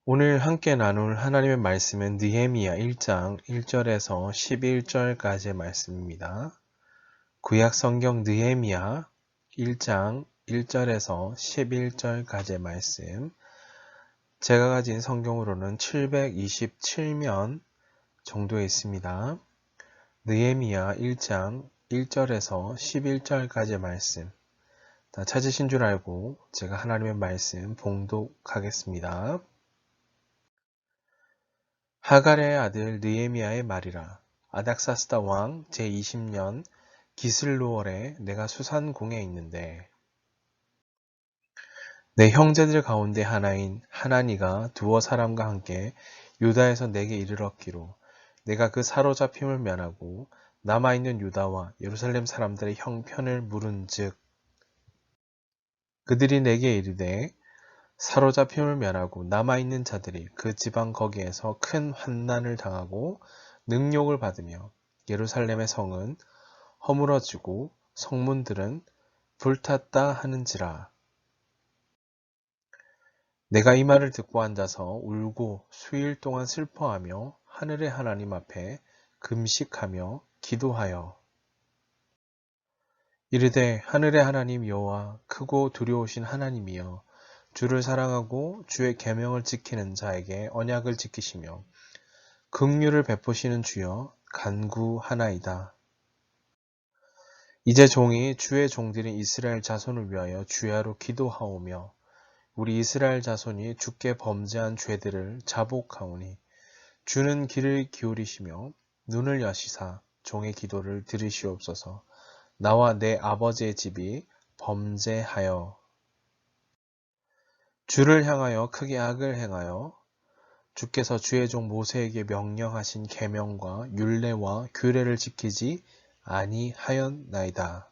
오늘 함께 나눌 하나님의 말씀은 느헤미야 1장 1절에서 11절까지의 말씀입니다. 구약 성경 느헤미야 1장 1절에서 11절까지의 말씀. 제가 가진 성경으로는 727면 정도에 있습니다. 느헤미야 1장 1절에서 11절까지의 말씀. 다 찾으신 줄 알고 제가 하나님의 말씀 봉독하겠습니다. 하갈의 아들 느헤미야의 말이라. 아닥사스다 왕 제20년 기슬로월에 내가 수산궁에 있는데 내 형제들 가운데 하나인 하나니가 두어 사람과 함께 유다에서 내게 이르렀기로 내가 그 사로잡힘을 면하고 남아있는 유다와 예루살렘 사람들의 형편을 물은즉 그들이 내게 이르되 사로잡힘을 면하고 남아있는 자들이 그 지방 거기에서 큰 환난을 당하고 능욕을 받으며 예루살렘의 성은 허물어지고 성문들은 불탔다 하는지라. 내가 이 말을 듣고 앉아서 울고 수일 동안 슬퍼하며 하늘의 하나님 앞에 금식하며 기도하여 이르되 하늘의 하나님 여호와 크고 두려우신 하나님이여 주를 사랑하고 주의 계명을 지키는 자에게 언약을 지키시며 긍휼을 베푸시는 주여 간구하나이다. 이제 종이 주의 종들인 이스라엘 자손을 위하여 주야로 기도하오며 우리 이스라엘 자손이 주께 범죄한 죄들을 자복하오니 주는 귀를 기울이시며 눈을 여시사 종의 기도를 들으시옵소서. 나와 내 아버지의 집이 범죄하여 주를 향하여 크게 악을 행하여 주께서 주의 종 모세에게 명령하신 계명과 율례와 규례를 지키지 아니하였나이다.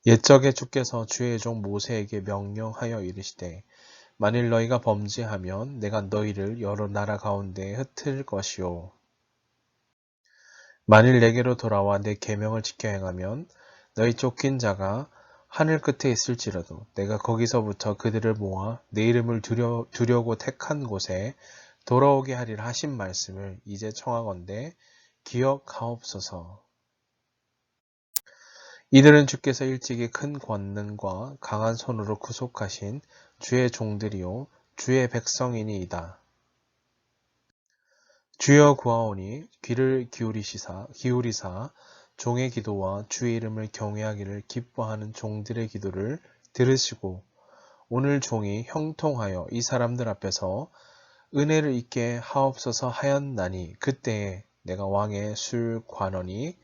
옛적에 주께서 주의 종 모세에게 명령하여 이르시되 만일 너희가 범죄하면 내가 너희를 여러 나라 가운데에 흩을 것이요 만일 내게로 돌아와 내 계명을 지켜 행하면 너희 쫓긴 자가 하늘 끝에 있을지라도 내가 거기서부터 그들을 모아 내 이름을 두려고 택한 곳에 돌아오게 하리라 하신 말씀을 이제 청하건대 기억하옵소서. 이들은 주께서 일찍이 큰 권능과 강한 손으로 구속하신 주의 종들이요 주의 백성이니이다. 주여 구하오니 귀를 기울이사 종의 기도와 주의 이름을 경외하기를 기뻐하는 종들의 기도를 들으시고 오늘 종이 형통하여 이 사람들 앞에서 은혜를 입게 하옵소서 하였나니 그때에 내가 왕의 술관원이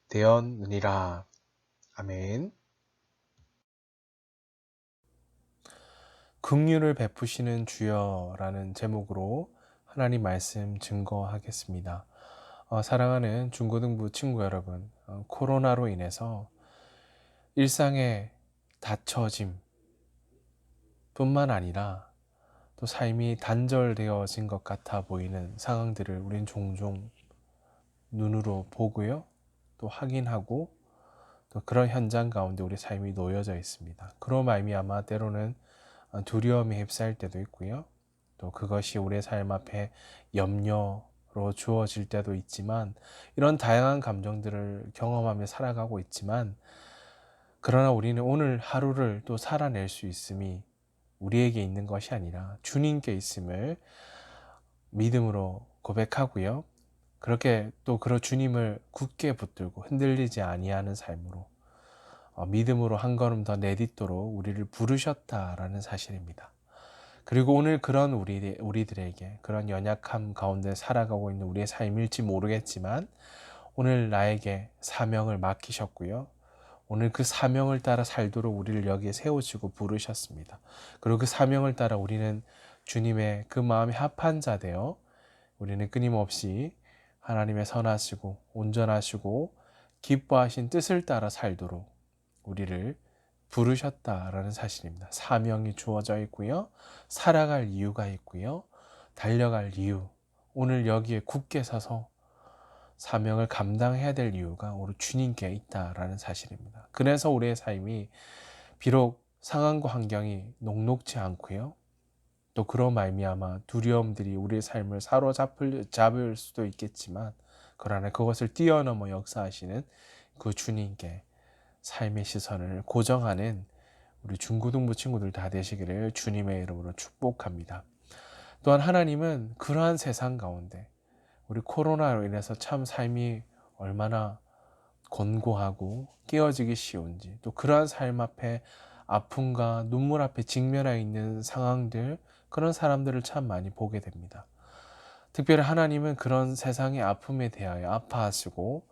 되었느니라. 아멘. 긍휼을 베푸시는 주여라는 제목으로 하나님 말씀 증거하겠습니다. 사랑하는 중고등부 친구 여러분, 코로나로 인해서 일상의 닫혀짐 뿐만 아니라 또 삶이 단절되어진 것 같아 보이는 상황들을 우린 종종 눈으로 보고요, 또 확인하고 또 그런 현장 가운데 우리 삶이 놓여져 있습니다. 그로 말미암아 때로는 두려움에 휩싸일 때도 있고요. 또 그것이 우리의 삶 앞에 염려로 주어질 때도 있지만 이런 다양한 감정들을 경험하며 살아가고 있지만 그러나 우리는 오늘 하루를 또 살아낼 수 있음이 우리에게 있는 것이 아니라 주님께 있음을 믿음으로 고백하고요. 그렇게 또 그 주님을 굳게 붙들고 흔들리지 아니하는 삶으로 믿음으로 한 걸음 더 내딛도록 우리를 부르셨다라는 사실입니다. 그리고 오늘 그런 우리들에게 그런 연약함 가운데 살아가고 있는 우리의 삶일지 모르겠지만 오늘 나에게 사명을 맡기셨고요. 오늘 그 사명을 따라 살도록 우리를 여기에 세우시고 부르셨습니다. 그리고 그 사명을 따라 우리는 주님의 그 마음에 합한 자 되어 우리는 끊임없이 하나님의 선하시고 온전하시고 기뻐하신 뜻을 따라 살도록 우리를 부르셨다라는 사실입니다. 사명이 주어져 있고요. 살아갈 이유가 있고요. 달려갈 이유. 오늘 여기에 굳게 서서 사명을 감당해야 될 이유가 오늘 주님께 있다라는 사실입니다. 그래서 우리의 삶이 비록 상황과 환경이 녹록지 않고요. 또 그런 말미암아 두려움들이 우리의 삶을 잡을 수도 있겠지만, 그러나 그것을 뛰어넘어 역사하시는 그 주님께 삶의 시선을 고정하는 우리 중고등부 친구들 다 되시기를 주님의 이름으로 축복합니다. 또한 하나님은 그러한 세상 가운데 우리 코로나로 인해서 참 삶이 얼마나 곤고하고 깨어지기 쉬운지, 또 그러한 삶 앞에 아픔과 눈물 앞에 직면해 있는 상황들, 그런 사람들을 참 많이 보게 됩니다. 특별히 하나님은 그런 세상의 아픔에 대하여 아파하시고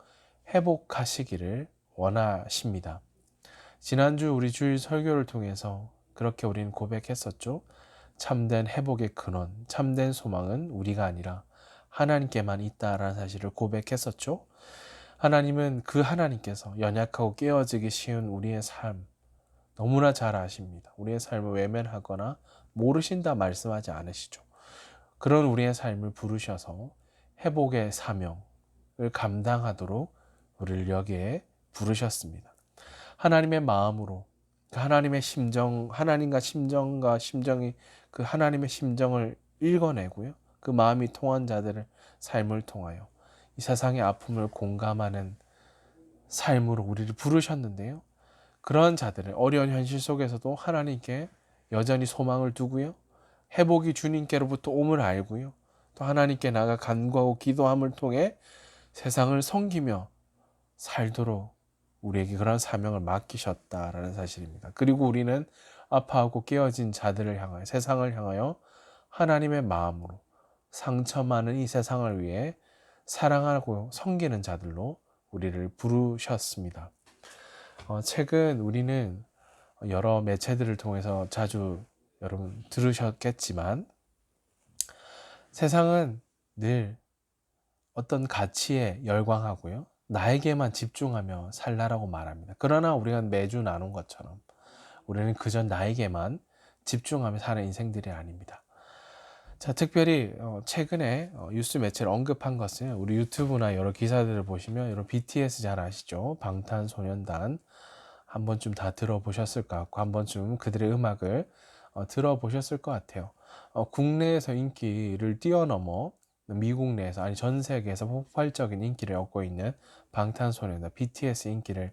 회복하시기를 원하십니다. 지난주 우리 주일 설교를 통해서 그렇게 우리는 고백했었죠. 참된 회복의 근원, 참된 소망은 우리가 아니라 하나님께만 있다라는 사실을 고백했었죠. 하나님은 그 하나님께서 연약하고 깨어지기 쉬운 우리의 삶 너무나 잘 아십니다. 우리의 삶을 외면하거나 모르신다 말씀하지 않으시죠. 그런 우리의 삶을 부르셔서 회복의 사명을 감당하도록 우리를 여기에 부르셨습니다. 하나님의 마음으로 그 하나님의 심정, 하나님과 심정이 그 하나님의 심정을 읽어내고요. 그 마음이 통한 자들의 삶을 통하여 이 세상의 아픔을 공감하는 삶으로 우리를 부르셨는데요. 그러한 자들의 어려운 현실 속에서도 하나님께 여전히 소망을 두고요. 회복이 주님께로부터 옴을 알고요. 또 하나님께 나가 간구하고 기도함을 통해 세상을 섬기며 살도록 우리에게 그런 사명을 맡기셨다라는 사실입니다. 그리고 우리는 아파하고 깨어진 자들을 향하여, 세상을 향하여 하나님의 마음으로 상처 많은 이 세상을 위해 사랑하고 섬기는 자들로 우리를 부르셨습니다. 최근 우리는 여러 매체들을 통해서 자주 여러분 들으셨겠지만, 세상은 늘 어떤 가치에 열광하고요, 나에게만 집중하며 살라라고 말합니다. 그러나 우리가 매주 나눈 것처럼 우리는 그저 나에게만 집중하며 사는 인생들이 아닙니다. 자, 특별히 최근에 뉴스 매체를 언급한 것은, 우리 유튜브나 여러 기사들을 보시면 여러분 BTS 잘 아시죠? 방탄소년단 한 번쯤 다 들어보셨을 것 같고, 한 번쯤 그들의 음악을 들어보셨을 것 같아요. 국내에서 인기를 뛰어넘어 미국 내에서, 아니 전 세계에서 폭발적인 인기를 얻고 있는 방탄소년단 BTS 인기를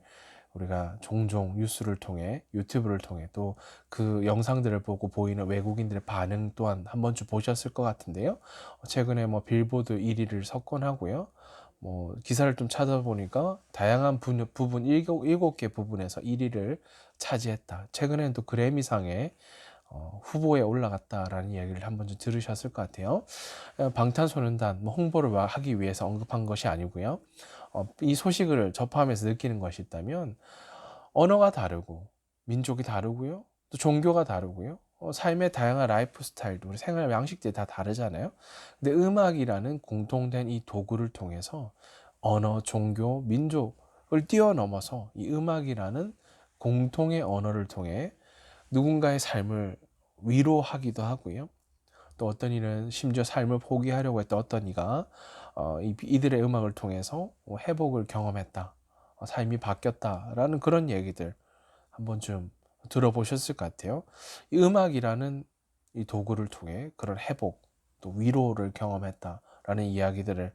우리가 종종 뉴스를 통해, 유튜브를 통해, 또 그 영상들을 보고 보이는 외국인들의 반응 또한 한 번쯤 보셨을 것 같은데요. 최근에 뭐 빌보드 1위를 석권하고요. 뭐 기사를 좀 찾아보니까 다양한 부분 7개 부분에서 1위를 차지했다. 최근에는 또 그래미상에 후보에 올라갔다라는 이야기를 한 번쯤 들으셨을 것 같아요. 방탄소년단 뭐 홍보를 하기 위해서 언급한 것이 아니고요. 이 소식을 접하면서 느끼는 것이 있다면, 언어가 다르고 민족이 다르고요, 또 종교가 다르고요, 삶의 다양한 라이프 스타일도, 우리 생활 양식들이 다 다르잖아요. 근데 음악이라는 공통된 이 도구를 통해서 언어, 종교, 민족을 뛰어넘어서 이 음악이라는 공통의 언어를 통해 누군가의 삶을 위로하기도 하고요. 또 어떤 이는 심지어 삶을 포기하려고 했던 어떤 이가 이들의 음악을 통해서 회복을 경험했다, 삶이 바뀌었다라는 그런 얘기들 한 번쯤 들어보셨을 것 같아요. 이 음악이라는 이 도구를 통해 그런 회복, 또 위로를 경험했다라는 이야기들을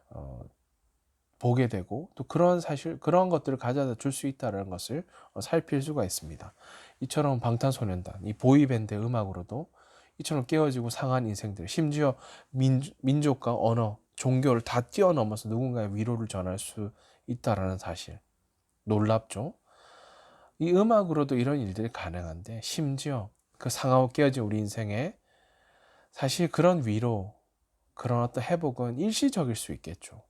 어, 보게 되고, 또 그런 것들을 가져다 줄 수 있다는 것을 살필 수가 있습니다. 이처럼 방탄소년단, 이 보이밴드 음악으로도 이처럼 깨어지고 상한 인생들, 심지어 민족과 언어, 종교를 다 뛰어넘어서 누군가의 위로를 전할 수 있다라는 사실, 놀랍죠? 이 음악으로도 이런 일들이 가능한데, 심지어 그 상하고 깨어진 우리 인생에 사실 그런 위로, 그런 어떤 회복은 일시적일 수 있겠죠.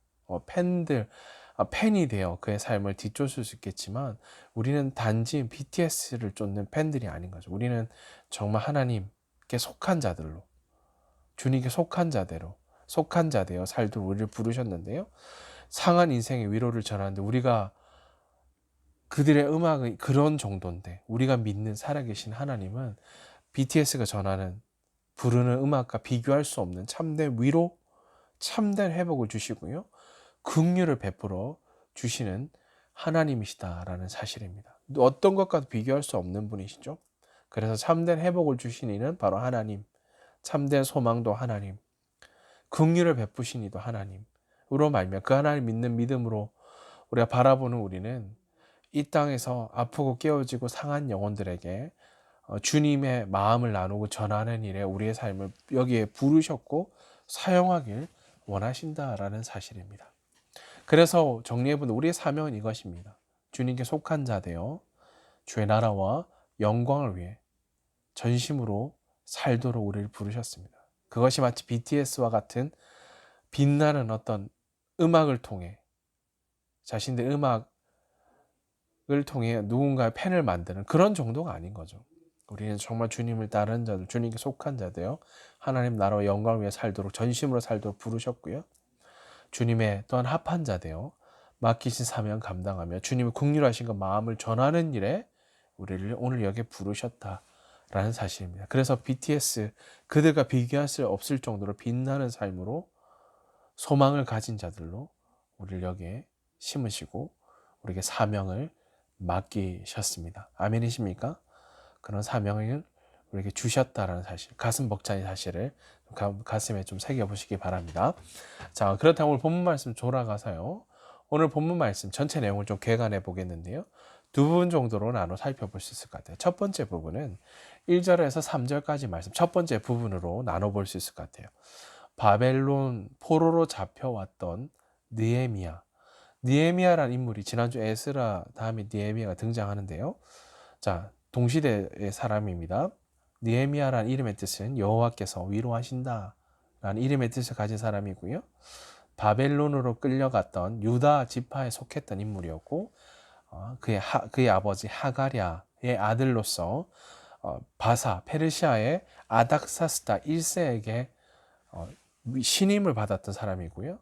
팬이 되어 그의 삶을 뒤쫓을 수 있겠지만, 우리는 단지 BTS를 쫓는 팬들이 아닌 거죠. 우리는 정말 하나님께 속한 자들로, 주님께 속한 자되어 살도록 우리를 부르셨는데요. 상한 인생의 위로를 전하는데, 우리가 그들의 음악은 그런 정도인데, 우리가 믿는 살아계신 하나님은 BTS가 전하는, 부르는 음악과 비교할 수 없는 참된 위로, 참된 회복을 주시고요, 긍휼을 베풀어 주시는 하나님이시다라는 사실입니다. 어떤 것과도 비교할 수 없는 분이시죠. 그래서 참된 회복을 주신 이는 바로 하나님, 참된 소망도 하나님, 긍휼을 베푸신 이도 하나님으로 말미암아 그 하나님 믿는 믿음으로 우리가 바라보는 우리는 이 땅에서 아프고 깨어지고 상한 영혼들에게 주님의 마음을 나누고 전하는 일에 우리의 삶을 여기에 부르셨고 사용하길 원하신다라는 사실입니다. 그래서 정리해보면 우리의 사명은 이것입니다. 주님께 속한 자 되어 주의 나라와 영광을 위해 전심으로 살도록 우리를 부르셨습니다. 그것이 마치 BTS와 같은 빛나는 어떤 음악을 통해 자신들의 음악을 통해 누군가의 팬을 만드는 그런 정도가 아닌 거죠. 우리는 정말 주님을 따르는 자들, 주님께 속한 자되어 하나님 나라와 영광을 위해 살도록 전심으로 살도록 부르셨고요. 주님의 또한 합한 자되어 맡기신 사명 감당하며 주님의 긍휼하신 그 마음을 전하는 일에 우리를 오늘 여기에 부르셨다라는 사실입니다. 그래서 BTS 그들과 비교할 수 없을 정도로 빛나는 삶으로 소망을 가진 자들로 우리를 여기에 심으시고 우리에게 사명을 맡기셨습니다. 아멘이십니까? 그런 사명을 우리에게 주셨다라는 사실, 가슴 벅찬 사실을 가슴에 좀 새겨보시기 바랍니다. 자, 그렇다면 오늘 본문 말씀 돌아가서요. 오늘 본문 말씀 전체 내용을 좀 개관해 보겠는데요. 두 부분 정도로 나눠 살펴볼 수 있을 것 같아요. 첫 번째 부분은 1절에서 3절까지 말씀, 첫 번째 부분으로 나눠볼 수 있을 것 같아요. 바벨론 포로로 잡혀왔던 느헤미야라는 인물이 지난주 에스라 다음에 느헤미야가 등장하는데요. 자, 동시대의 사람입니다. 느헤미야라는 이름의 뜻은 여호와께서 위로하신다 라는 이름의 뜻을 가진 사람이고요. 바벨론으로 끌려갔던 유다 지파에 속했던 인물이었고 그의 아버지 하가랴의 아들로서 페르시아의 아닥사스다 1세에게 신임을 받았던 사람이고요.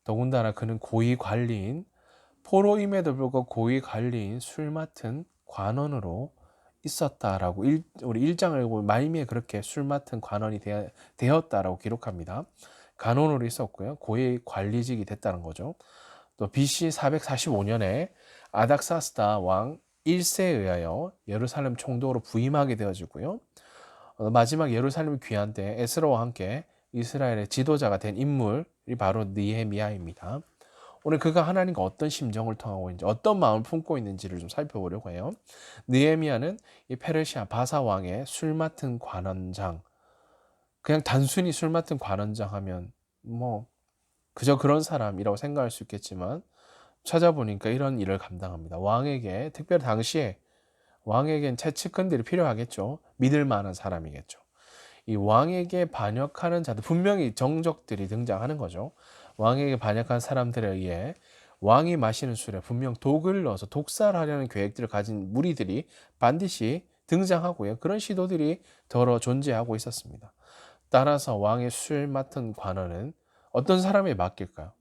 더군다나 그는 고위 관리인 포로임에도 불구하고 고위 관리인 술 맡은 관원으로 있었다라고 우리 1장을 보면 말미에 그렇게 술 맡은 관원이 되었다라고 기록합니다. 관원으로 있었고요. 고위 관리직이 됐다는 거죠. 또 BC 445년에 아닥사스다 왕 1세에 의하여 예루살렘 총독으로 부임하게 되어지고요. 마지막 예루살렘 귀환 때 에스라와 함께 이스라엘의 지도자가 된 인물이 바로 느헤미야입니다. 오늘 그가 하나님과 어떤 심정을 통하고 있는지 어떤 마음을 품고 있는지를 좀 살펴보려고 해요. 느헤미야는 이 페르시아 바사 왕의 술 맡은 관원장, 그냥 단순히 술 맡은 관원장 하면 뭐 그저 그런 사람이라고 생각할 수 있겠지만 찾아보니까 이런 일을 감당합니다. 왕에게 특별히 당시에 왕에겐 채측근들이 필요하겠죠. 믿을 만한 사람이겠죠. 이 왕에게 반역하는 자들, 분명히 정적들이 등장하는 거죠. 왕에게 반역한 사람들에 의해 왕이 마시는 술에 분명 독을 넣어서 독살하려는 계획들을 가진 무리들이 반드시 등장하고요. 그런 시도들이 더러 존재하고 있었습니다. 따라서 왕의 술 맡은 관원은 어떤 사람에 맡길까요?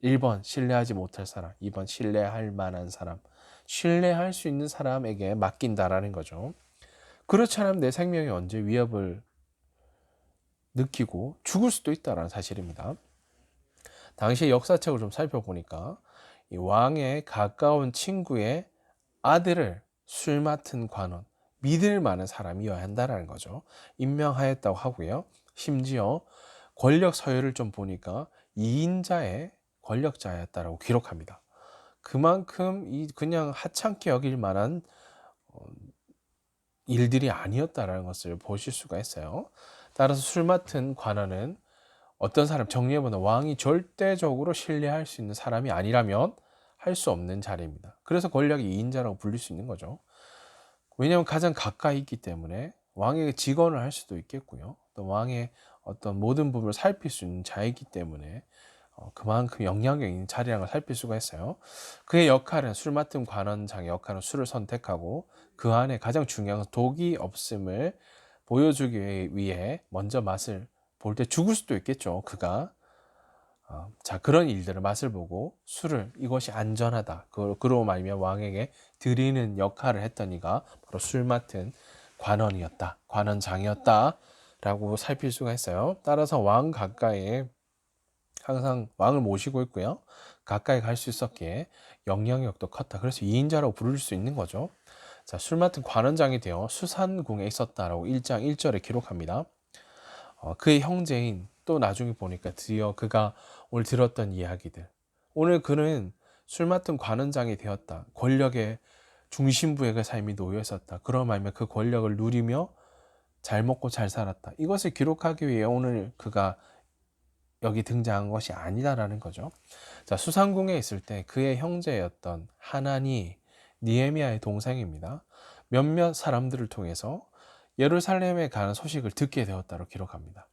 1번 신뢰하지 못할 사람, 2번 신뢰할 만한 사람, 신뢰할 수 있는 사람에게 맡긴다라는 거죠. 그렇지 않으면 내 생명이 언제 위협을 느끼고 죽을 수도 있다는 사실입니다. 당시 역사책을 좀 살펴보니까 이 왕의 가까운 친구의 아들을 술 맡은 관원, 믿을 만한 사람이어야 한다는 거죠. 임명하였다고 하고요. 심지어 권력 서열을 좀 보니까 2인자의 권력자였다라고 기록합니다. 그만큼 그냥 하찮게 여길 만한 일들이 아니었다라는 것을 보실 수가 있어요. 따라서 술 맡은 관원은 어떤 사람, 정리해보면 왕이 절대적으로 신뢰할 수 있는 사람이 아니라면 할 수 없는 자리입니다. 그래서 권력의 2인자라고 불릴 수 있는 거죠. 왜냐하면 가장 가까이 있기 때문에 왕에게 직언을 할 수도 있겠고요. 또 왕의 어떤 모든 부분을 살필 수 있는 자이기 때문에 그만큼 영향력 있는 자리라는 걸 살필 수가 있어요. 그의 역할은, 술 맡은 관원장의 역할은 술을 선택하고 그 안에 가장 중요한 독이 없음을 보여주기 위해 먼저 맛을 볼 때 죽을 수도 있겠죠. 그가 자, 그런 일들을 맛을 보고 술을 이것이 안전하다, 그로 말미암아 왕에게 드리는 역할을 했던 이가 바로 술 맡은 관원이었다, 관원장이었다 라고 살필 수가 있어요. 따라서 왕 가까이에 항상 왕을 모시고 있고요. 가까이 갈 수 있었기에 영향력도 컸다. 그래서 2인자라고 부를 수 있는 거죠. 자, 술 맡은 관원장이 되어 수산궁에 있었다라고 1장 1절에 기록합니다. 그의 형제인 또 나중에 보니까 드디어 그가 오늘 들었던 이야기들. 오늘 그는 술 맡은 관원장이 되었다. 권력의 중심부에 그 삶이 놓여 있었다. 그런 말면 그 권력을 누리며 잘 먹고 잘 살았다. 이것을 기록하기 위해 오늘 그가 여기 등장한 것이 아니다라는 거죠. 자, 수상궁에 있을 때 그의 형제였던 하나니 니에미아의 동생입니다. 몇몇 사람들을 통해서 예루살렘에 가는 소식을 듣게 되었다고 기록합니다.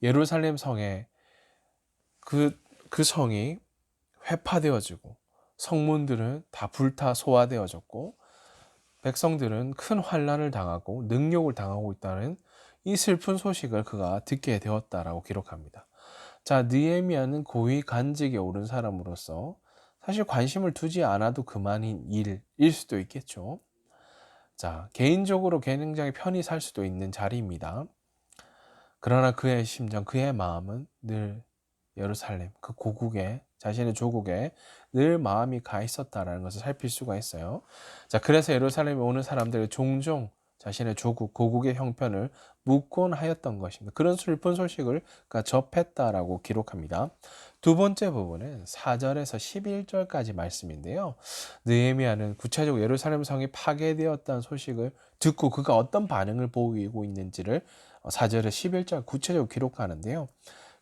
예루살렘 성에 그 성이 회파되어지고 성문들은 다 불타 소화되어졌고 백성들은 큰 환난을 당하고 능욕을 당하고 있다는 이 슬픈 소식을 그가 듣게 되었다라고 기록합니다. 자, 느헤미야는 고위 관직에 오른 사람으로서 사실 관심을 두지 않아도 그만인 일일 수도 있겠죠. 자, 개인적으로 굉장히 편히 살 수도 있는 자리입니다. 그러나 그의 심정, 그의 마음은 늘 예루살렘, 그 고국에, 자신의 조국에 늘 마음이 가 있었다라는 것을 살필 수가 있어요. 자, 그래서 예루살렘에 오는 사람들이 종종 자신의 조국, 고국의 형편을 묻곤 하였던 것입니다. 그런 슬픈 소식을 그가 접했다라고 기록합니다. 두 번째 부분은 4절에서 11절까지 말씀인데요. 느헤미야는 구체적으로 예루살렘 성이 파괴되었다는 소식을 듣고 그가 어떤 반응을 보이고 있는지를 4절에 11절 구체적으로 기록하는데요.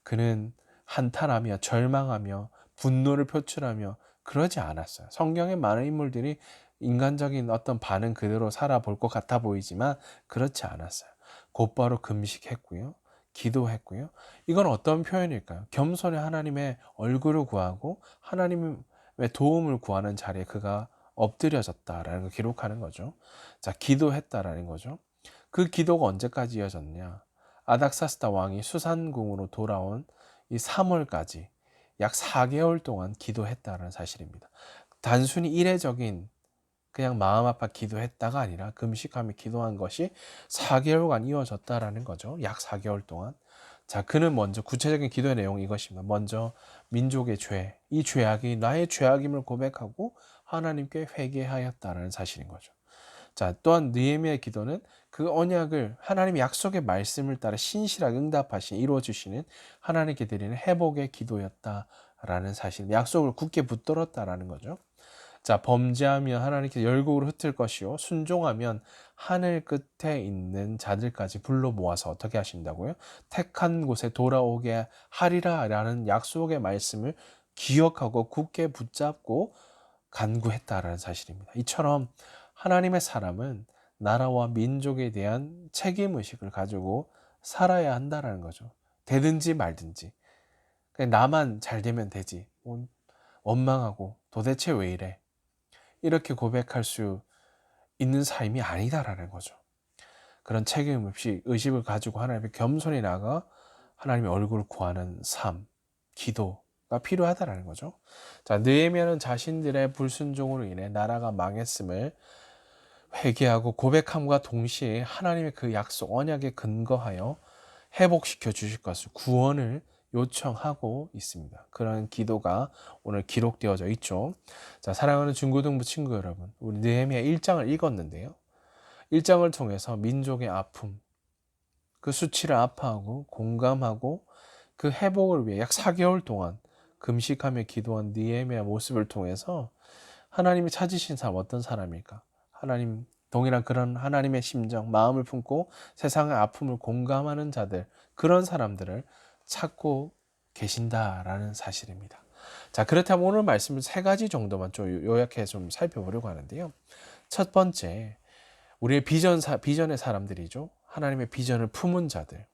그는 한탄하며 절망하며 분노를 표출하며 그러지 않았어요. 성경의 많은 인물들이 인간적인 어떤 반응 그대로 살아볼 것 같아 보이지만 그렇지 않았어요. 곧바로 금식했고요. 기도했고요. 이건 어떤 표현일까요? 겸손히 하나님의 얼굴을 구하고 하나님의 도움을 구하는 자리에 그가 엎드려졌다라는 걸 기록하는 거죠. 자, 기도했다라는 거죠. 그 기도가 언제까지 이어졌냐? 아닥사스다 왕이 수산궁으로 돌아온 이 3월까지 약 4개월 동안 기도했다는 사실입니다. 단순히 이례적인 그냥 마음 아파 기도했다가 아니라 금식하며 기도한 것이 4개월간 이어졌다라는 거죠. 약 4개월 동안. 자, 그는 먼저 구체적인 기도의 내용이 이것입니다. 먼저 민족의 죄, 이 죄악이 나의 죄악임을 고백하고 하나님께 회개하였다라는 사실인 거죠. 자, 또한 느헤미야의 기도는 그 언약을 하나님의 약속의 말씀을 따라 신실하게 응답하시 이루어 주시는 하나님께 드리는 회복의 기도였다라는 사실, 약속을 굳게 붙들었다라는 거죠. 자, 범죄하면 하나님께서 열국으로 흩을 것이요 순종하면 하늘 끝에 있는 자들까지 불러 모아서 어떻게 하신다고요? 택한 곳에 돌아오게 하리라라는 약속의 말씀을 기억하고 굳게 붙잡고 간구했다라는 사실입니다. 이처럼 하나님의 사람은 나라와 민족에 대한 책임의식을 가지고 살아야 한다라는 거죠. 되든지 말든지. 그냥 나만 잘 되면 되지. 원망하고 도대체 왜 이래? 이렇게 고백할 수 있는 삶이 아니다라는 거죠. 그런 책임 없이 의식을 가지고 하나님의 겸손히 나가 하나님의 얼굴을 구하는 삶, 기도가 필요하다라는 거죠. 자, 느헤미야는 자신들의 불순종으로 인해 나라가 망했음을 회개하고 고백함과 동시에 하나님의 그 약속, 언약에 근거하여 회복시켜 주실 것을 구원을 요청하고 있습니다. 그런 기도가 오늘 기록되어져 있죠. 자, 사랑하는 중고등부 친구 여러분, 우리 느헤미야 1장을 읽었는데요. 1장을 통해서 민족의 아픔, 그 수치를 아파하고 공감하고 그 회복을 위해 약 4개월 동안 금식하며 기도한 느헤미야 모습을 통해서 하나님이 찾으신 사람 어떤 사람일까? 하나님 동일한 그런 하나님의 심정, 마음을 품고 세상의 아픔을 공감하는 자들, 그런 사람들을 찾고 계신다라는 사실입니다. 자, 그렇다면 오늘 말씀을 세 가지 정도만 좀 요약해 좀 살펴보려고 하는데요. 첫 번째, 우리의 비전의 사람들이죠. 하나님의 비전을 품은 자들.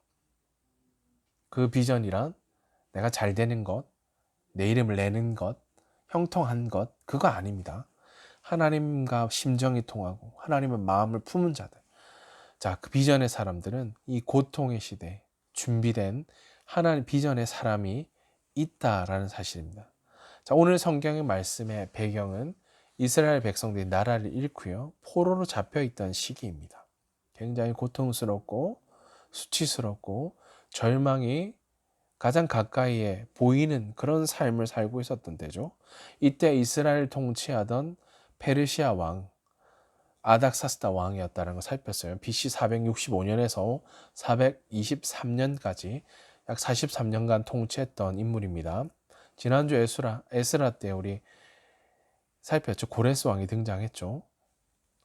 그 비전이란 내가 잘 되는 것, 내 이름을 내는 것, 형통한 것, 그거 아닙니다. 하나님과 심정이 통하고 하나님의 마음을 품은 자들. 자, 그 비전의 사람들은 이 고통의 시대에 준비된 하나님 비전의 사람이 있다라는 사실입니다. 자, 오늘 성경의 말씀의 배경은 이스라엘 백성들이 나라를 잃고요. 포로로 잡혀 있던 시기입니다. 굉장히 고통스럽고 수치스럽고 절망이 가장 가까이에 보이는 그런 삶을 살고 있었던 때죠. 이때 이스라엘 통치하던 페르시아 왕 아닥사스다 왕이었다는 걸 살폈어요. BC 465년에서 423년까지 약 43년간 통치했던 인물입니다. 지난주 에스라 때 우리 살폈죠. 고레스 왕이 등장했죠.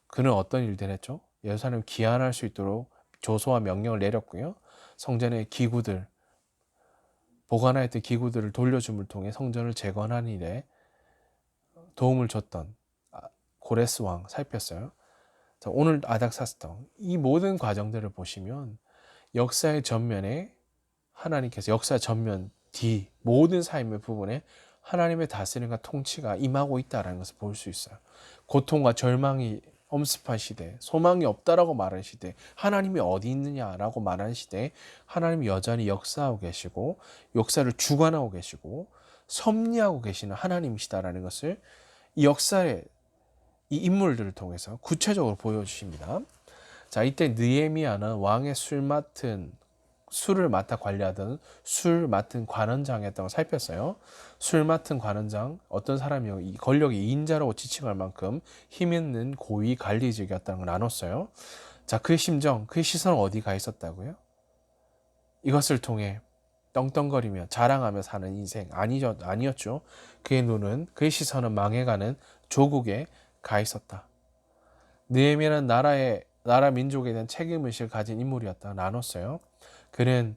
그는 어떤 일들을 했죠? 예루살렘 귀환할 수 있도록 조소와 명령을 내렸고요. 성전의 기구들, 보관하였던 기구들을 돌려줌을 통해 성전을 재건하는 일에 도움을 줬던 고레스 왕 살폈어요. 자, 오늘 아닥사스다 이 모든 과정들을 보시면 역사의 전면에 하나님께서 역사 전면 뒤 모든 삶의 부분에 하나님의 다스림과 통치가 임하고 있다는 것을 볼 수 있어요. 고통과 절망이 엄습한 시대, 소망이 없다라고 말하는 시대, 하나님이 어디 있느냐라고 말하는 시대에 하나님이 여전히 역사하고 계시고 역사를 주관하고 계시고 섭리하고 계시는 하나님이시다라는 것을 이 역사의 이 인물들을 통해서 구체적으로 보여주십니다. 자, 이때 느헤미야는 왕의 술을 맡아 관리하던 술 맡은 관원장이었던 걸 살폈어요. 술 맡은 관원장 어떤 사람이요? 이 권력의 2인자라고 지칭할 만큼 힘 있는 고위 관리직이었다는 걸 나눴어요. 자, 그의 심정, 그의 시선은 어디 가 있었다고요? 이것을 통해 떵떵거리며 자랑하며 사는 인생 아니었죠. 그의 눈은 그의 시선은 망해가는 조국에 가 있었다. 느헤미야는 나라 민족에 대한 책임의식을 가진 인물이었다 나눴어요. 그는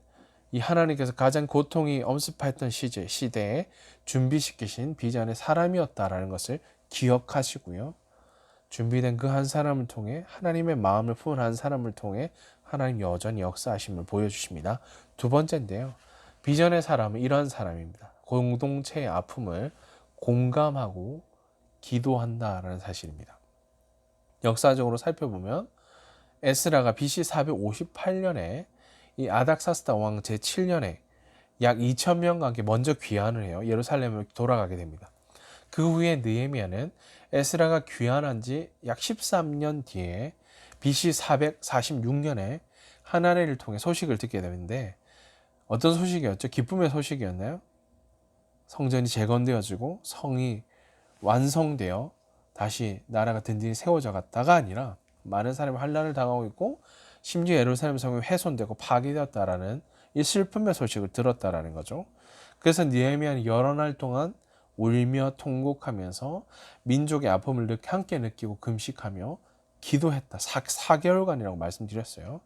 이 하나님께서 가장 고통이 엄습했던 시대에 준비시키신 비전의 사람이었다라는 것을 기억하시고요. 준비된 그 한 사람을 통해 하나님의 마음을 품은 한 사람을 통해 하나님 여전히 역사하심을 보여주십니다. 두 번째인데요. 비전의 사람은 이런 사람입니다. 공동체의 아픔을 공감하고 기도한다라는 사실입니다. 역사적으로 살펴보면 에스라가 BC 458년에 이 아닥사스다 왕 제7년에 약 2,000명과 함께 먼저 귀환을 해요. 예루살렘을 돌아가게 됩니다. 그 후에 느헤미야는 에스라가 귀환한 지 약 13년 뒤에 BC 446년에 하나니를 통해 소식을 듣게 되는데 어떤 소식이었죠? 기쁨의 소식이었나요? 성전이 재건되어지고 성이 완성되어 다시 나라가 든든히 세워져 갔다가 아니라 많은 사람이 환난을 당하고 있고 심지어 예루살렘 성이 훼손되고 파괴되었다라는 이 슬픔의 소식을 들었다라는 거죠. 그래서 느헤미야는 여러 날 동안 울며 통곡하면서 민족의 아픔을 함께 느끼고 금식하며 기도했다. 4개월간이라고 말씀드렸어요.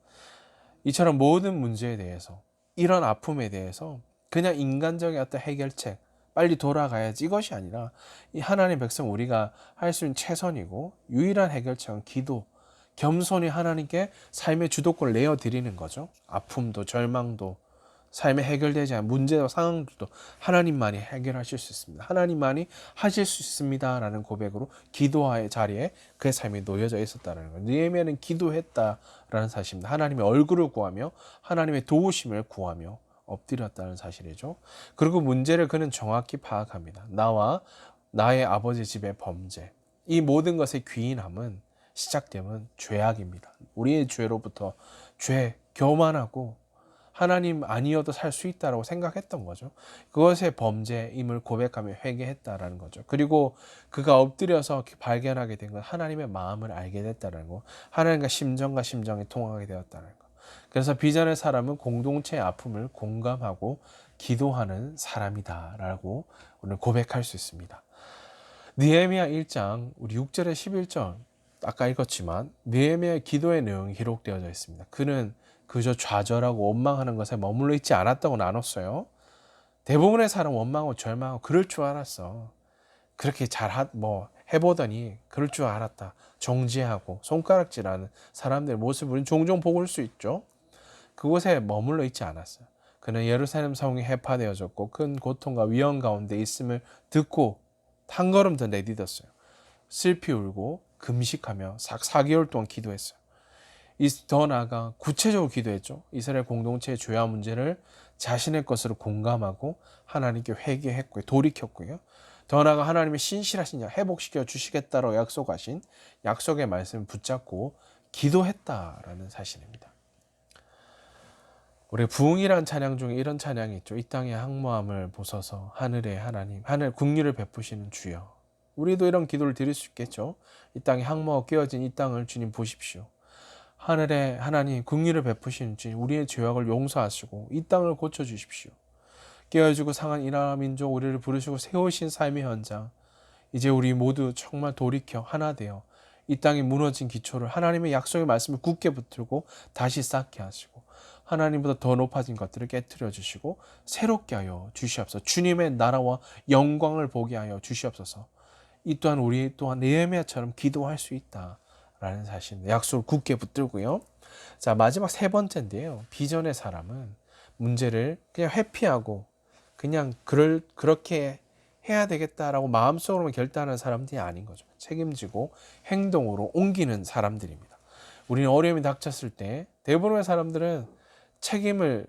이처럼 모든 문제에 대해서 이런 아픔에 대해서 그냥 인간적인 어떤 해결책 빨리 돌아가야지 이것이 아니라 이 하나님의 백성 우리가 할 수 있는 최선이고 유일한 해결책은 기도, 겸손히 하나님께 삶의 주도권을 내어드리는 거죠. 아픔도 절망도 삶에 해결되지 않은 문제와 상황들도 하나님만이 해결하실 수 있습니다. 하나님만이 하실 수 있습니다라는 고백으로 기도의 자리에 그의 삶이 놓여져 있었다는 거예요. 느헤미야는 기도했다라는 사실입니다. 하나님의 얼굴을 구하며 하나님의 도우심을 구하며 엎드렸다는 사실이죠. 그리고 문제를 그는 정확히 파악합니다. 나와 나의 아버지 집의 범죄, 이 모든 것의 귀인함은 시작되면 죄악입니다. 우리의 죄로부터 교만하고 하나님 아니어도 살 수 있다라고 생각했던 거죠. 그것의 범죄임을 고백하며 회개했다라는 거죠. 그리고 그가 엎드려서 발견하게 된 건 하나님의 마음을 알게 됐다는 거, 하나님과 심정이 통하게 되었다는 거. 그래서 비전의 사람은 공동체의 아픔을 공감하고 기도하는 사람이다라고 오늘 고백할 수 있습니다. 느헤미야 1장 우리 6절에 11절 아까 읽었지만 느헤미야의 기도의 내용이 기록되어져 있습니다. 그는 그저 좌절하고 원망하는 것에 머물러 있지 않았다고 나눴어요. 대부분의 사람 원망하고 절망하고 그럴 줄 알았어. 그렇게 해보더니 그럴 줄 알았다. 정지하고 손가락질하는 사람들의 모습을 종종 볼 수 있죠. 그곳에 머물러 있지 않았어요. 그는 예루살렘 성이 해파되어졌고 큰 고통과 위험 가운데 있음을 듣고 한 걸음 더 내딛었어요. 슬피 울고 금식하며 4개월 동안 기도했어요. 더 나아가 구체적으로 기도했죠. 이스라엘 공동체의 죄와 문제를 자신의 것으로 공감하고 하나님께 회개했고요. 돌이켰고요. 더 나아가 하나님의 신실하신 자 회복시켜 주시겠다고 약속하신 약속의 말씀을 붙잡고 기도했다라는 사실입니다. 우리 부흥이라는 찬양 중에 이런 찬양이 있죠. 이 땅의 항모함을 보소서 하늘의 하나님, 하늘 국리를 베푸시는 주여. 우리도 이런 기도를 드릴 수 있겠죠. 이 땅에 항모가 끼어진 이 땅을 주님 보십시오. 하늘에 하나님 긍휼을 베푸시는 주님, 우리의 죄악을 용서하시고 이 땅을 고쳐주십시오. 깨어지고 상한 이 나라 민족 우리를 부르시고 세우신 삶의 현장, 이제 우리 모두 정말 돌이켜 하나 되어 이 땅이 무너진 기초를 하나님의 약속의 말씀을 굳게 붙들고 다시 쌓게 하시고 하나님보다 더 높아진 것들을 깨뜨려 주시고 새롭게 하여 주시옵소서. 주님의 나라와 영광을 보게 하여 주시옵소서. 이 또한 우리 또한 느헤미야처럼 기도할 수 있다라는 사실, 약속을 굳게 붙들고요. 자, 마지막 세 번째인데요. 비전의 사람은 문제를 그냥 회피하고 그냥 그렇게 해야 되겠다라고 마음속으로만 결단하는 사람들이 아닌 거죠. 책임지고 행동으로 옮기는 사람들입니다. 우리는 어려움이 닥쳤을 때 대부분의 사람들은 책임을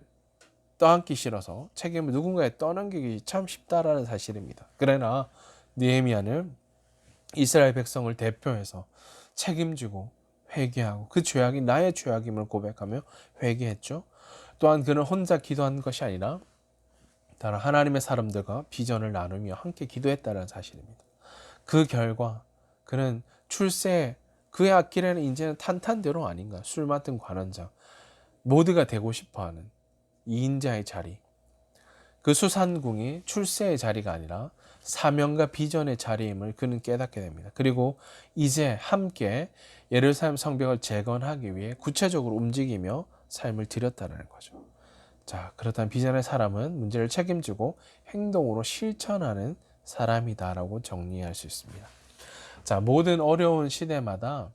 떠안기 싫어서 책임을 누군가에 떠넘기기 참 쉽다라는 사실입니다. 그러나 느헤미야는 이스라엘 백성을 대표해서 책임지고 회개하고 그 죄악이 나의 죄악임을 고백하며 회개했죠. 또한 그는 혼자 기도한 것이 아니라 다른 하나님의 사람들과 비전을 나누며 함께 기도했다는 사실입니다. 그 결과 그는 출세, 그의 앞길에는 이제는 탄탄대로 아닌가, 술 맡은 관원장 모두가 되고 싶어하는 이인자의 자리, 그 수산궁이 출세의 자리가 아니라 사명과 비전의 자리임을 그는 깨닫게 됩니다. 그리고 이제 함께 예루살렘 성벽을 재건하기 위해 구체적으로 움직이며 삶을 들였다는 거죠. 자, 그렇다면 비전의 사람은 문제를 책임지고 행동으로 실천하는 사람이다라고 정리할 수 있습니다. 자, 모든 어려운 시대마다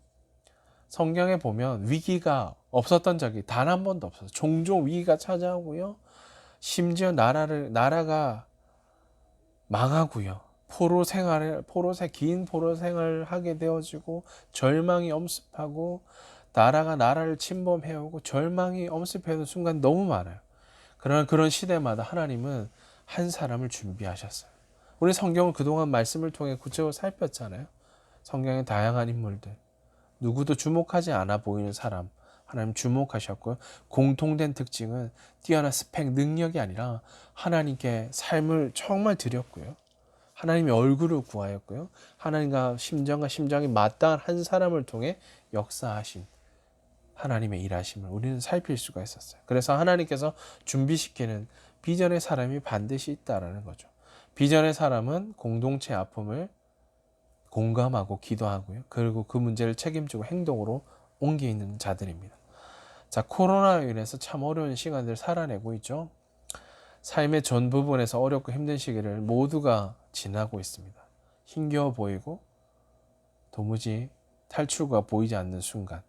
성경에 보면 위기가 없었던 적이 단 한 번도 없어요. 종종 위기가 찾아오고요. 심지어 나라가 망하고요. 긴 포로 생활을 하게 되어지고 절망이 엄습하고 나라를 침범해오고 절망이 엄습해오는 순간 너무 많아요. 그러나 그런 시대마다 하나님은 한 사람을 준비하셨어요. 우리 성경을 그동안 말씀을 통해 구체적으로 살폈잖아요. 성경의 다양한 인물들, 누구도 주목하지 않아 보이는 사람 하나님 주목하셨고요. 공통된 특징은 뛰어난 스펙, 능력이 아니라 하나님께 삶을 정말 드렸고요. 하나님의 얼굴을 구하였고요. 하나님과 심정이 마땅한 한 사람을 통해 역사하신 하나님의 일하심을 우리는 살필 수가 있었어요. 그래서 하나님께서 준비시키는 비전의 사람이 반드시 있다라는 거죠. 비전의 사람은 공동체 아픔을 공감하고 기도하고요. 그리고 그 문제를 책임지고 행동으로 옮기는 자들입니다. 자, 코로나로 인해서 참 어려운 시간들을 살아내고 있죠. 삶의 전 부분에서 어렵고 힘든 시기를 모두가 지나고 있습니다. 힘겨워 보이고 도무지 탈출구가 보이지 않는 순간,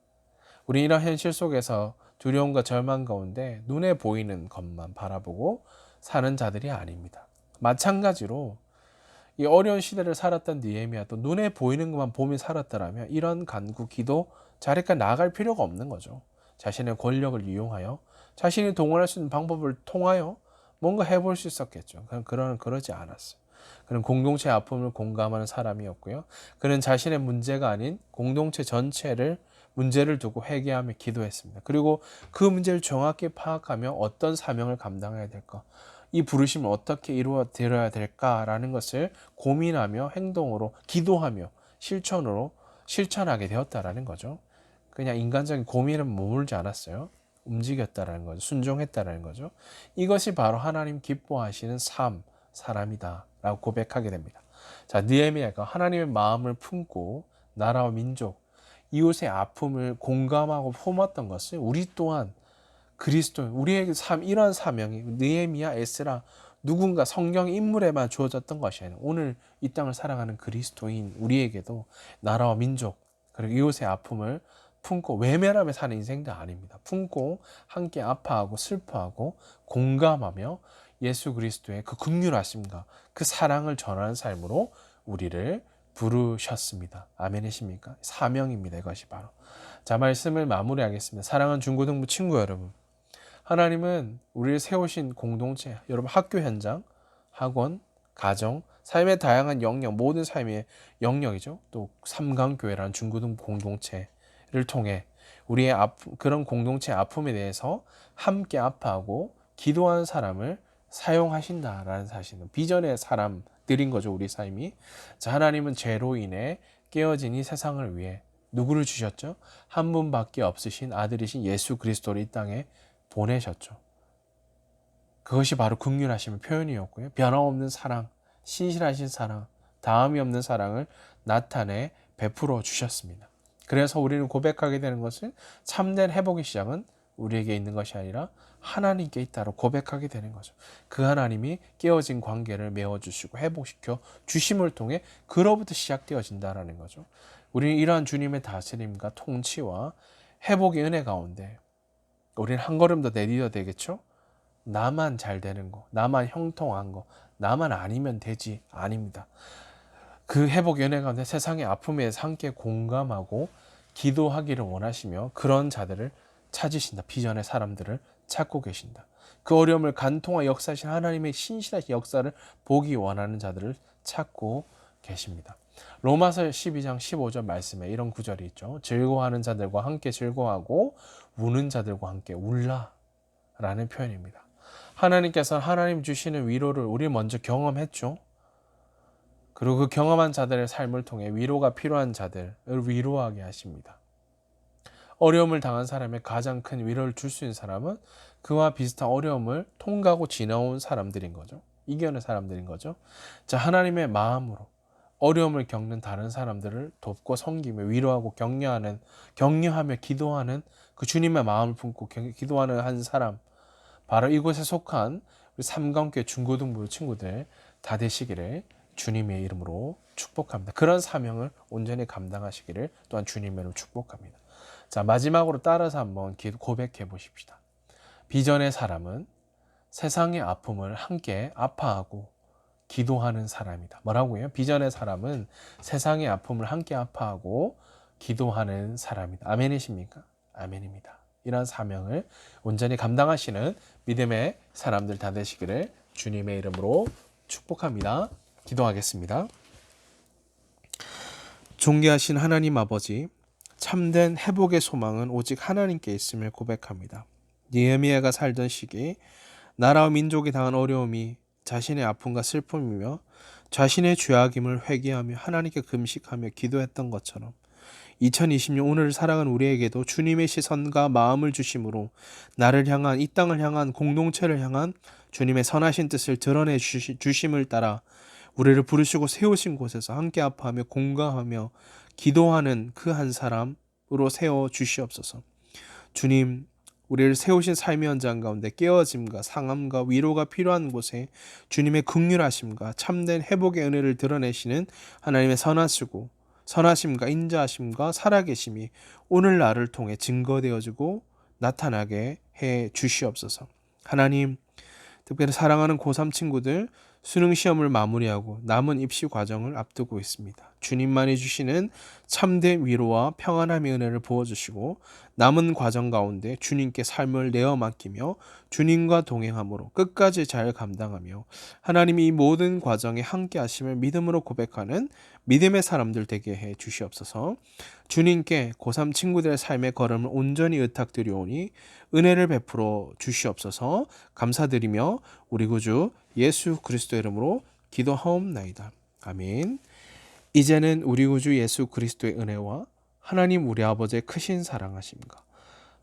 우리 이런 현실 속에서 두려움과 절망 가운데 눈에 보이는 것만 바라보고 사는 자들이 아닙니다. 마찬가지로 이 어려운 시대를 살았던 느헤미야도 눈에 보이는 것만 보며 살았더라면 이런 간구, 기도 자리까지 나아갈 필요가 없는 거죠. 자신의 권력을 이용하여 자신이 동원할 수 있는 방법을 통하여 뭔가 해볼 수 있었겠죠. 그는 그러지 않았어요. 그는 공동체의 아픔을 공감하는 사람이었고요. 그는 자신의 문제가 아닌 공동체 전체를 문제를 두고 회개하며 기도했습니다. 그리고 그 문제를 정확히 파악하며 어떤 사명을 감당해야 될까, 이 부르심을 어떻게 이루어 드려야 될까라는 것을 고민하며 행동으로 기도하며 실천하게 되었다라는 거죠. 그냥 인간적인 고민은 머물지 않았어요. 움직였다라는 거죠. 순종했다라는 거죠. 이것이 바로 하나님 기뻐하시는 사람이다라고 고백하게 됩니다. 자, 느헤미야가 하나님의 마음을 품고 나라와 민족, 이웃의 아픔을 공감하고 품었던 것을 우리 또한 우리에게 이러한 사명이 느헤미야, 에스라, 누군가 성경 인물에만 주어졌던 것이 아니라 오늘 이 땅을 살아가는 그리스도인 우리에게도 나라와 민족 그리고 이웃의 아픔을 품고 외면하며 사는 인생도 아닙니다. 품고 함께 아파하고 슬퍼하고 공감하며 예수 그리스도의 그 긍휼하심과 그 사랑을 전하는 삶으로 우리를 부르셨습니다. 아멘이십니까? 사명입니다. 이것이 바로. 자, 말씀을 마무리하겠습니다. 사랑하는 중고등부 친구 여러분, 하나님은 우리를 세우신 공동체, 여러분 학교 현장, 학원, 가정, 삶의 다양한 영역, 모든 삶의 영역이죠. 또 삼강교회라는 중고등부 공동체를 통해 그런 공동체의 아픔에 대해서 함께 아파하고 기도하는 사람을 사용하신다라는 사실은 비전의 사람들인 거죠. 우리 삶이. 자, 하나님은 죄로 인해 깨어진 이 세상을 위해 누구를 주셨죠? 한 분밖에 없으신 아들이신 예수 그리스도를 이 땅에 보내셨죠. 그것이 바로 긍휼하심의 표현이었고요. 변함없는 사랑, 신실하신 사랑, 다함이 없는 사랑을 나타내 베풀어 주셨습니다. 그래서 우리는 고백하게 되는 것은 참된 회복의 시작은 우리에게 있는 것이 아니라 하나님께 있다고 고백하게 되는 거죠. 그 하나님이 깨어진 관계를 메워주시고 회복시켜 주심을 통해 그로부터 시작되어진다는 거죠. 우리는 이러한 주님의 다스림과 통치와 회복의 은혜 가운데 우리는 한 걸음 더 내디뎌야 되겠죠? 나만 잘 되는 거, 나만 형통한 거, 나만 아니면 되지. 아닙니다. 그 회복 연애 가운데 세상의 아픔에 함께 공감하고 기도하기를 원하시며 그런 자들을 찾으신다. 비전의 사람들을 찾고 계신다. 그 어려움을 간통하 역사하신 하나님의 신실하신 역사를 보기 원하는 자들을 찾고 계십니다. 로마서 12장 15절 말씀에 이런 구절이 있죠. 즐거워하는 자들과 함께 즐거워하고 우는 자들과 함께 울라 라는 표현입니다. 하나님께서 하나님 주시는 위로를 우리 먼저 경험했죠. 그리고 그 경험한 자들의 삶을 통해 위로가 필요한 자들을 위로하게 하십니다. 어려움을 당한 사람의 가장 큰 위로를 줄 수 있는 사람은 그와 비슷한 어려움을 통과하고 지나온 사람들인 거죠. 이겨낸 사람들인 거죠. 자, 하나님의 마음으로 어려움을 겪는 다른 사람들을 돕고 섬기며 위로하고 격려하며 기도하는 그 주님의 마음을 품고 기도하는 한 사람, 바로 이곳에 속한 우리 삼강교회 중고등부 친구들 다 되시기를 주님의 이름으로 축복합니다. 그런 사명을 온전히 감당하시기를 또한 주님의 이름으로 축복합니다. 자, 마지막으로 따라서 한번 고백해 보십시다. 비전의 사람은 세상의 아픔을 함께 아파하고 기도하는 사람이다. 뭐라고요? 비전의 사람은 세상의 아픔을 함께 아파하고 기도하는 사람이다. 아멘이십니까? 아멘입니다. 이러한 사명을 온전히 감당하시는 믿음의 사람들 다 되시기를 주님의 이름으로 축복합니다. 기도하겠습니다. 존귀하신 하나님 아버지, 참된 회복의 소망은 오직 하나님께 있음을 고백합니다. 예레미야가 살던 시기 나라와 민족이 당한 어려움이 자신의 아픔과 슬픔이며 자신의 죄악임을 회개하며 하나님께 금식하며 기도했던 것처럼 2020년 오늘을 살아가는 우리에게도 주님의 시선과 마음을 주심으로 나를 향한 이 땅을 향한 공동체를 향한 주님의 선하신 뜻을 드러내 주심을 따라 우리를 부르시고 세우신 곳에서 함께 아파하며 공감하며 기도하는 그 한 사람으로 세워 주시옵소서. 주님, 우리를 세우신 삶의 현장 가운데 깨어짐과 상함과 위로가 필요한 곳에 주님의 긍휼하심과 참된 회복의 은혜를 드러내시는 하나님의 선하심과 인자하심과 살아계심이 오늘 나를 통해 증거되어지고 나타나게 해 주시옵소서. 하나님, 특별히 사랑하는 고3 친구들 수능 시험을 마무리하고 남은 입시 과정을 앞두고 있습니다. 주님만이 주시는 참된 위로와 평안함의 은혜를 부어주시고 남은 과정 가운데 주님께 삶을 내어 맡기며 주님과 동행함으로 끝까지 잘 감당하며 하나님이 이 모든 과정에 함께 하심을 믿음으로 고백하는 믿음의 사람들 되게 해 주시옵소서. 주님께 고3 친구들의 삶의 걸음을 온전히 의탁드리오니 은혜를 베풀어 주시옵소서. 감사드리며 우리 구주 예수 그리스도의 이름으로 기도하옵나이다. 아멘. 이제는 우리 구주 예수 그리스도의 은혜와 하나님 우리 아버지의 크신 사랑하심과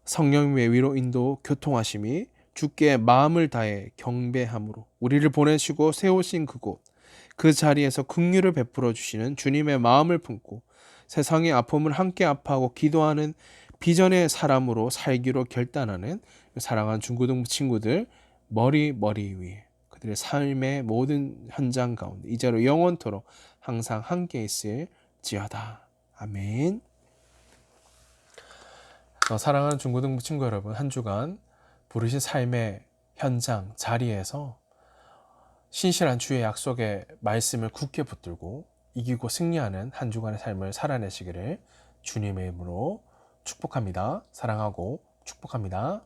성령님의 위로 인도 교통하심이 주께 마음을 다해 경배함으로 우리를 보내시고 세우신 그곳 그 자리에서 긍휼을 베풀어 주시는 주님의 마음을 품고 세상의 아픔을 함께 아파하고 기도하는 비전의 사람으로 살기로 결단하는 사랑하는 중고등부 친구들 머리 위에 그들의 삶의 모든 현장 가운데 이제로 영원토록 항상 함께 있을지어다. 아멘. 사랑하는 중고등부 친구 여러분, 한 주간 부르신 삶의 현장 자리에서 신실한 주의 약속의 말씀을 굳게 붙들고 이기고 승리하는 한 주간의 삶을 살아내시기를 주님의 이름으로 축복합니다. 사랑하고 축복합니다.